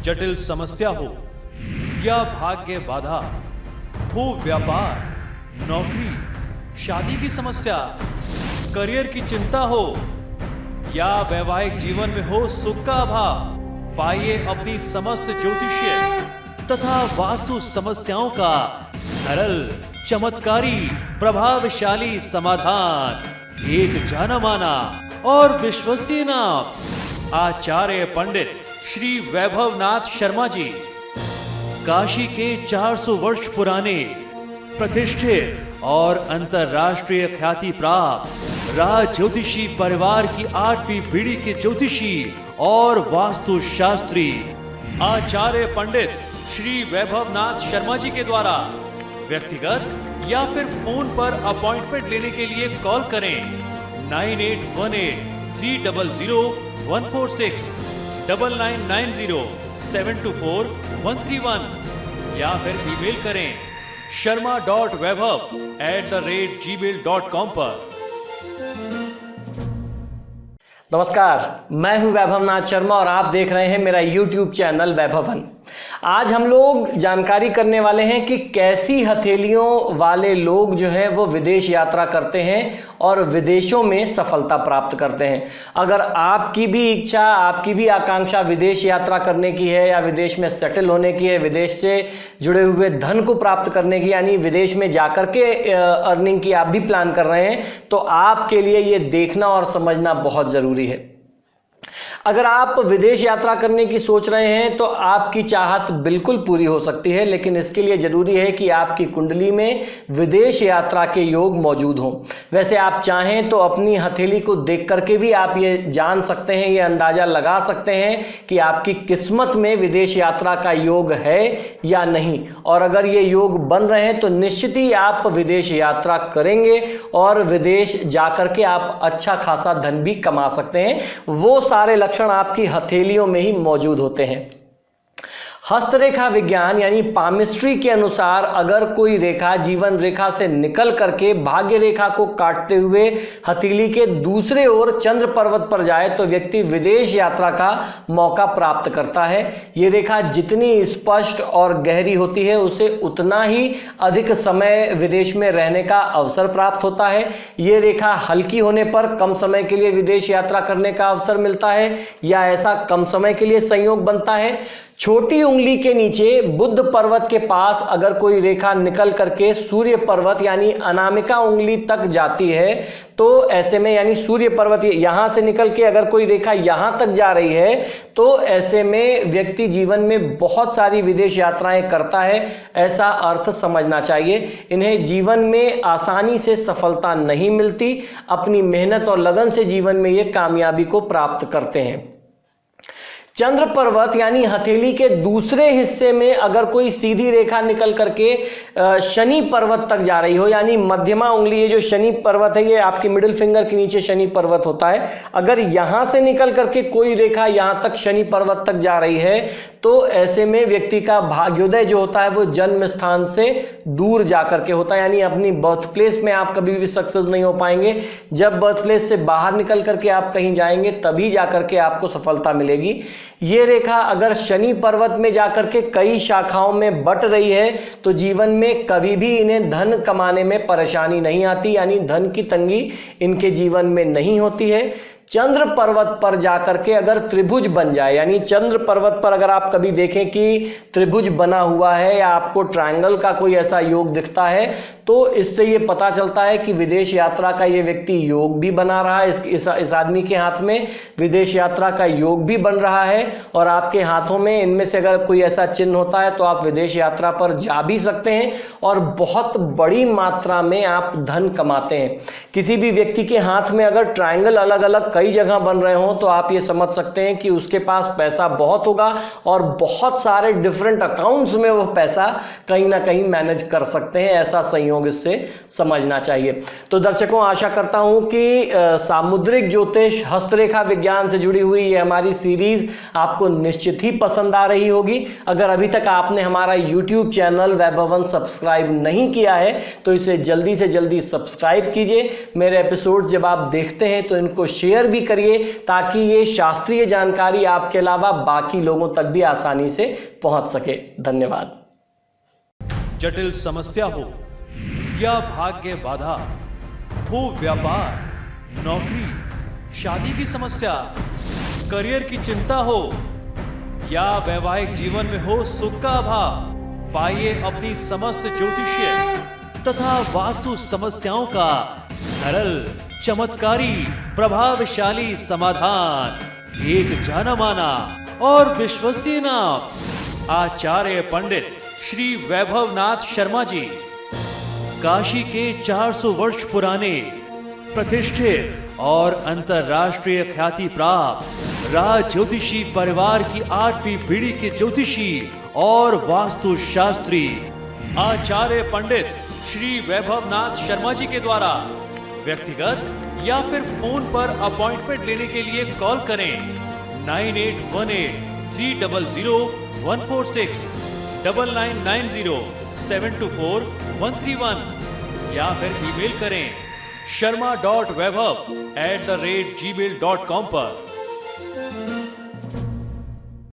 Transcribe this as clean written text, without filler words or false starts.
जटिल समस्या हो या भाग्य बाधा, हो व्यापार, नौकरी, शादी की समस्या, करियर की चिंता हो या वैवाहिक जीवन में हो सुख का अभाव, पाइए अपनी समस्त ज्योतिषीय तथा वास्तु समस्याओं का सरल, चमत्कारी, प्रभावशाली समाधान। एक जाना माना और विश्वसनीय नाम, आचार्य पंडित श्री वैभवनाथ शर्मा जी, काशी के 400 वर्ष पुराने प्रतिष्ठित और अंतरराष्ट्रीय ख्याति प्राप्त राज ज्योतिषी परिवार की 8वीं पीढ़ी के ज्योतिषी और वास्तु शास्त्री आचार्य पंडित श्री वैभवनाथ शर्मा जी के द्वारा व्यक्तिगत या फिर फोन पर अपॉइंटमेंट लेने के लिए कॉल करें 9818300146, 9990724131 या फिर ईमेल करें sharma.vaibhav@gmail.com पर। नमस्कार, मैं हूं वैभवनाथ शर्मा और आप देख रहे हैं मेरा YouTube चैनल वैभवन। आज हम लोग जानकारी करने वाले हैं कि कैसी हथेलियों वाले लोग जो है वो विदेश यात्रा करते हैं और विदेशों में सफलता प्राप्त करते हैं। अगर आपकी भी इच्छा, आपकी भी आकांक्षा विदेश यात्रा करने की है या विदेश में सेटल होने की है, विदेश से जुड़े हुए धन को प्राप्त करने की, यानी विदेश में जाकर के अर्निंग की आप भी प्लान कर रहे हैं, तो आपके लिए ये देखना और समझना बहुत जरूरी है। अगर आप विदेश यात्रा करने की सोच रहे हैं तो आपकी चाहत बिल्कुल पूरी हो सकती है, लेकिन इसके लिए जरूरी है कि आपकी कुंडली में विदेश यात्रा के योग मौजूद हों। वैसे आप चाहें तो अपनी हथेली को देख करके भी आप ये जान सकते हैं, ये अंदाजा लगा सकते हैं कि आपकी किस्मत में विदेश यात्रा का योग है या नहीं। और अगर ये योग बन रहे हैं तो निश्चित ही आप विदेश यात्रा करेंगे और विदेश जाकर के आप अच्छा खासा धन भी कमा सकते हैं। वो सारे लक्षण आपकी हथेलियों में ही मौजूद होते हैं। हस्तरेखा विज्ञान यानी पामिस्ट्री के अनुसार अगर कोई रेखा जीवन रेखा से निकल करके भाग्य रेखा को काटते हुए हथेली के दूसरे ओर चंद्र पर्वत पर जाए तो व्यक्ति विदेश यात्रा का मौका प्राप्त करता है। ये रेखा जितनी स्पष्ट और गहरी होती है उसे उतना ही अधिक समय विदेश में रहने का अवसर प्राप्त होता है। ये रेखा हल्की होने पर कम समय के लिए विदेश यात्रा करने का अवसर मिलता है या ऐसा कम समय के लिए संयोग बनता है। छोटी उंगली के नीचे बुध पर्वत के पास अगर कोई रेखा निकल करके सूर्य पर्वत यानी अनामिका उंगली तक जाती है तो ऐसे में, यानी सूर्य पर्वत यहां से निकल के अगर कोई रेखा यहां तक जा रही है तो ऐसे में व्यक्ति जीवन में बहुत सारी विदेश यात्राएं करता है, ऐसा अर्थ समझना चाहिए। इन्हें जीवन में आसानी से सफलता नहीं मिलती, अपनी मेहनत और लगन से जीवन में ये कामयाबी को प्राप्त करते हैं। चंद्र पर्वत यानी हथेली के दूसरे हिस्से में अगर कोई सीधी रेखा निकल करके शनि पर्वत तक जा रही हो, यानी मध्यमा उंगली, ये जो शनि पर्वत है ये आपकी मिडिल फिंगर के नीचे शनि पर्वत होता है, अगर यहां से निकल करके कोई रेखा यहां तक शनि पर्वत तक जा रही है तो ऐसे में व्यक्ति का भाग्योदय जो होता है वो जन्म स्थान से दूर जाकर के होता है, यानी अपनी बर्थ प्लेस में आप कभी भी सक्सेस नहीं हो पाएंगे। जब बर्थ प्लेस से बाहर निकल करके आप कहीं जाएंगे तभी जाकर के आपको सफलता मिलेगी। ये रेखा अगर शनि पर्वत में जाकर के कई शाखाओं में बट रही है तो जीवन में कभी भी इन्हें धन कमाने में परेशानी नहीं आती, यानी धन की तंगी इनके जीवन में नहीं होती है। चंद्र पर्वत पर जाकर के अगर त्रिभुज बन जाए, यानी चंद्र पर्वत पर अगर आप कभी देखें कि त्रिभुज बना हुआ है या आपको ट्रायंगल का कोई ऐसा योग दिखता है तो इससे ये पता चलता है कि विदेश यात्रा का ये व्यक्ति योग भी बना रहा है। इस आदमी के हाथ में विदेश यात्रा का योग भी बन रहा है और आपके हाथों में इनमें से अगर कोई ऐसा चिन्ह होता है तो आप विदेश यात्रा पर जा भी सकते हैं और बहुत बड़ी मात्रा में आप धन कमाते हैं। किसी भी व्यक्ति के हाथ में अगर ट्रायंगल अलग अलग कई जगह बन रहे हो तो आप ये समझ सकते हैं कि उसके पास पैसा बहुत होगा और बहुत सारे डिफरेंट अकाउंट्स में वो पैसा कहीं ना कहीं मैनेज कर सकते हैं, ऐसा संयोग इससे समझना चाहिए। तो दर्शकों, आशा करता हूं कि सामुद्रिक ज्योतिष हस्तरेखा विज्ञान से जुड़ी हुई ये हमारी सीरीज आपको निश्चित ही पसंद आ रही होगी। अगर अभी तक आपने हमारा YouTube चैनल वैभवन सब्सक्राइब नहीं किया है तो इसे जल्दी से जल्दी सब्सक्राइब कीजिए। मेरे एपिसोड जब आप देखते हैं तो इनको शेयर शेयर भी करिए ताकि ये शास्त्रीय जानकारी आपके अलावा बाकी लोगों तक भी आसानी से पहुंच सके। धन्यवाद। जटिल समस्या हो या भाग्य बाधा हो, व्यापार, नौकरी, शादी की समस्या, करियर की चिंता हो या वैवाहिक जीवन में हो सुख का अभाव, पाइए अपनी समस्त ज्योतिषीय तथा वास्तु समस्याओं का सरल, चमत्कारी, प्रभावशाली समाधान। एक जाना माना और विश्वसनीय नाम, आचार्य पंडित श्री वैभवनाथ शर्मा जी, काशी के 400 वर्ष पुराने प्रतिष्ठित और अंतरराष्ट्रीय ख्याति प्राप्त राज ज्योतिषी परिवार की 8वीं पीढ़ी के ज्योतिषी और वास्तु शास्त्री आचार्य पंडित श्री वैभवनाथ शर्मा जी के द्वारा व्यक्तिगत या फिर फोन पर अपॉइंटमेंट लेने के लिए कॉल करें 9818300146, 9990724131 या फिर ईमेल करें sharma.vaibhav@gmail.com पर।